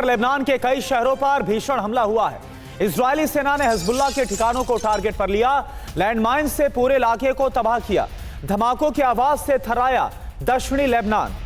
Lebanon के कई शहरों पर भीषण हमला हुआ है। इजरायली सेना ने हिजबुल्लाह के ठिकानों को टारगेट पर लिया, लैंडमाइन से पूरे इलाके को तबाह किया। धमाकों की आवाज से थर्राया दक्षिणी लेबनान।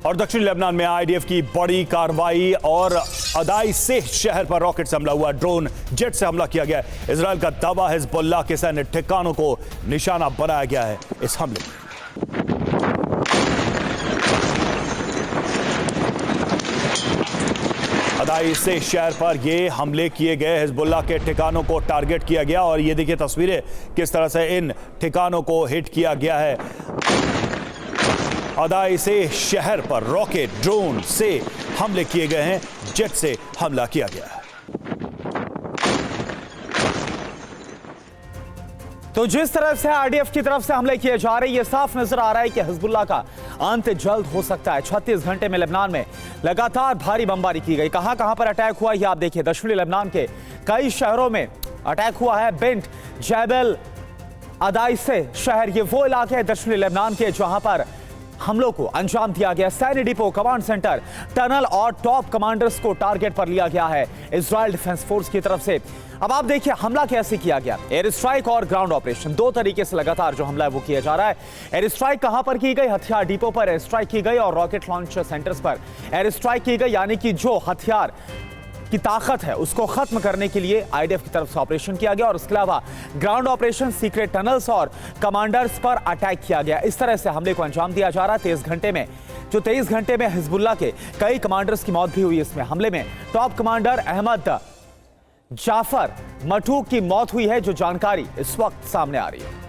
और दक्षिणी लेबनान में आईडीएफ की बड़ी कार्रवाई और अदाई से शहर पर रॉकेट से हमला हुआ, ड्रोन जेट से हमला किया गया है। इजरायल का दावा है हिजबुल्लाह के सैन्य ठिकानों को निशाना बनाया गया है इस हमले में। अदाई से शहर पर ये हमले किए गए, हिजबुल्लाह के ठिकानों को टारगेट किया गया और ये देखिए तस्वीरें किस तरह से इन ठिकानों को हिट किया गया है। अदाई से शहर पर रॉकेट ड्रोन से हमले किए गए हैं, जेट से हमला किया गया है। तो जिस तरह से आईडीएफ की तरफ से हमले किए जा रहे हैं, यह साफ नजर आ रहा है कि हिजबुल्लाह का अंत जल्द हो सकता है। 36 घंटे में लेबनान में लगातार भारी बमबारी की गई। कहां कहां पर अटैक हुआ ये आप देखिए। दक्षिणी लेबनान के कई शहरों में अटैक हुआ है। बेंट, जैबल, अदाई से शहर, ये वो इलाके हैं दक्षिणी लेबनान के जहां पर हमलों को अंजाम दिया गया। सैन्य डिपो, कमांड सेंटर, टनल और टॉप कमांडर्स को टारगेट पर लिया गया है इजरायल डिफेंस फोर्स की तरफ से। अब आप देखिए हमला कैसे किया गया। एयर स्ट्राइक और ग्राउंड ऑपरेशन, दो तरीके से लगातार जो हमला है वो किया जा रहा है। एयर स्ट्राइक कहां पर की गई? हथियार डिपो पर एयर स्ट्राइक की गई और रॉकेट लॉन्च सेंटर्स पर एयर स्ट्राइक की गई, यानी कि जो हथियार की ताकत है उसको खत्म करने के लिए आईडीएफ की तरफ से ऑपरेशन किया गया। और इसके अलावा ग्राउंड ऑपरेशन, सीक्रेट टनल्स और कमांडर्स पर अटैक किया गया। इस तरह से हमले को अंजाम दिया जा रहा है। 23 घंटे में हिजबुल्लाह के कई कमांडर्स की मौत भी हुई इसमें हमले में। टॉप कमांडर अहमद जाफर मठूक की मौत हुई है, जो जानकारी इस वक्त सामने आ रही है।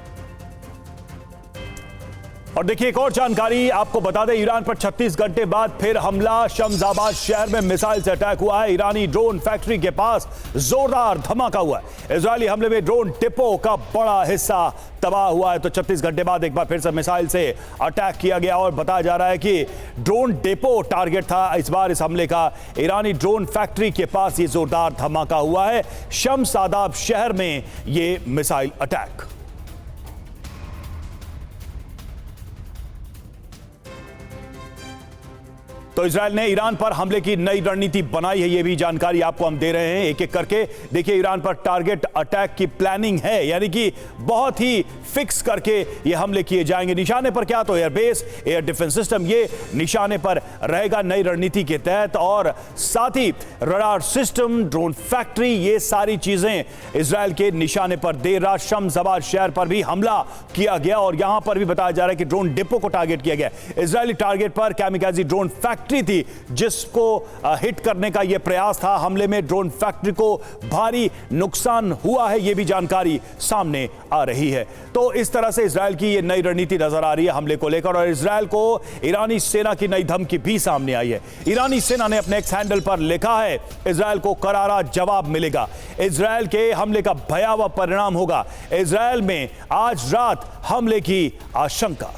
और देखिए एक और जानकारी आपको बता दें, ईरान पर 36 घंटे बाद फिर हमला। शम्साबाद शहर में मिसाइल से अटैक हुआ है। ईरानी ड्रोन फैक्ट्री के पास जोरदार धमाका हुआ है। इजरायली हमले में ड्रोन डिपो का बड़ा हिस्सा तबाह हुआ है। तो 36 घंटे बाद एक बार फिर से मिसाइल से अटैक किया गया और बताया जा रहा है कि ड्रोन डिपो टारगेट था इस बार इस हमले का। ईरानी ड्रोन फैक्ट्री के पास ये जोरदार धमाका हुआ है, शम्साबाद शहर में ये मिसाइल अटैक। तो इजरायल ने ईरान पर हमले की नई रणनीति बनाई है, ये भी जानकारी आपको हम दे रहे हैं एक एक करके। देखिए ईरान पर टारगेट अटैक की प्लानिंग है, यानी कि बहुत ही फिक्स करके ये हमले किए जाएंगे। निशाने पर क्या? तो एयरबेस, एयर डिफेंस सिस्टम, ये निशाने पर रहेगा नई रणनीति के तहत। और साथ ही रडार सिस्टम, ड्रोन फैक्ट्री, ये सारी चीजें इजरायल के निशाने पर। देर रात शम्साबाद शहर पर भी हमला किया गया और यहां पर भी बताया जा रहा है कि ड्रोन डिपो को टारगेट किया गया। इजरायली टारगेट पर कैमिकाजी ड्रोन फैक्ट्री थी जिसको हिट करने का यह प्रयास था। हमले में ड्रोन फैक्ट्री को भारी नुकसान हुआ है, यह भी जानकारी सामने आ रही है। तो इस तरह से इजरायल की यह नई रणनीति नजर आ रही है हमले को लेकर। और इजरायल को ईरानी सेना की नई धमकी भी सामने आई है। ईरानी सेना ने अपने एक्स हैंडल पर लिखा है, इजरायल को करारा जवाब मिलेगा। इजरायल के हमले का भयावह परिणाम होगा। इजरायल में आज रात हमले की आशंका।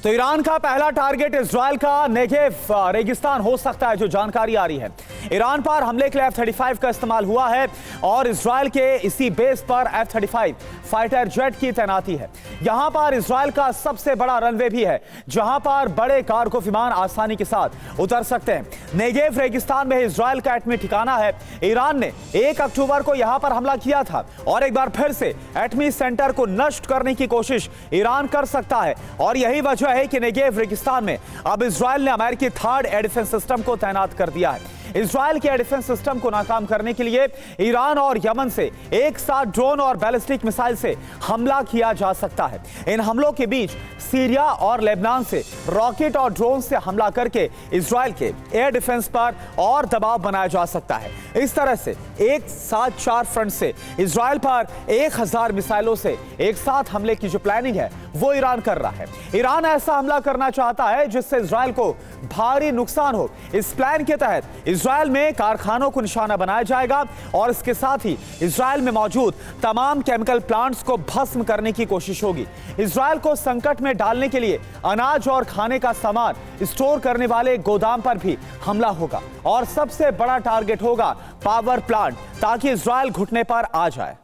तो ईरान का पहला टारगेट इजरायल का नेगेव रेगिस्तान हो सकता है, जो जानकारी आ रही है। ईरान पर हमले के लिए F-35 का इस्तेमाल हुआ है और इजरायल के इसी बेस पर F-35 फाइटर जेट की तैनाती है। यहां पर इजरायल का सबसे बड़ा रनवे भी है, जहां पर बड़े कार्गो विमान आसानी के साथ उतर सकते हैं। नेगेव रेगिस्तान में इजरायल का एटमी ठिकाना है। ईरान ने 1 अक्टूबर को यहां पर हमला किया था और एक बार फिर से एटमी सेंटर को नष्ट करने की कोशिश ईरान कर सकता है। और यही वजह है कि नेगेव रेगिस्तान में अब इजरायल ने अमेरिकी 3rd एयर डिफेंस सिस्टम को तैनात कर दिया है। इजरायल के एयर डिफेंस सिस्टम को नाकाम करने के लिए ईरान और यमन से एक साथ ड्रोन और बैलिस्टिक मिसाइल से हमला किया जा सकता है। इन हमलों के बीच सीरिया और लेबनान से रॉकेट और ड्रोन से हमला करके इजरायल के एयर डिफेंस पर और दबाव बनाया जा सकता है। इस तरह से एक साथ 4 फ्रंट से इजरायल पर 1000 मिसाइलों से एक साथ हमले की जो प्लानिंग है वो ईरान कर रहा है। ईरान ऐसा हमला करना चाहता है जिससे इजराइल को भारी नुकसान हो। इस प्लान के तहत इजराइल में कारखानों को निशाना बनाया जाएगा और इसके साथ ही इजराइल में मौजूद तमाम केमिकल प्लांट्स को भस्म करने की कोशिश होगी। इजराइल को संकट में डालने के लिए अनाज और खाने का सामान स्टोर करने वाले गोदाम पर भी हमला होगा और सबसे बड़ा टारगेट होगा पावर प्लांट, ताकि इजराइल घुटने पर आ जाए।